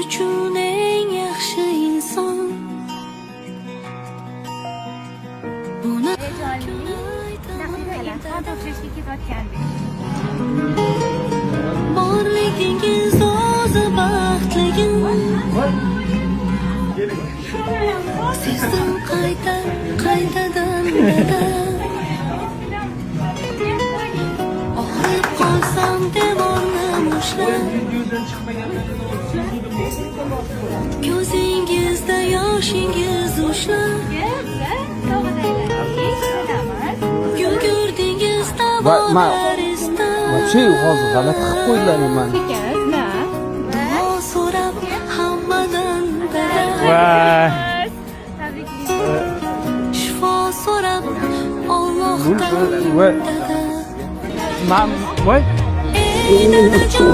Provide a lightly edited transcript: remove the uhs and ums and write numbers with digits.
uchun eng yaxshi inson. Buni borligingiz o'zi baxtligim. Sezdim qaytadan og'rib qolsam devorni mushlab, ko'zingizda yoshingiz ushlab, yugurdingiz davolar istab, вообще hozir g'alati qilib qo'ydilar meni. duo so'rab hammadan shifo so'rab Allohdan dada. Voy. Ey dadajon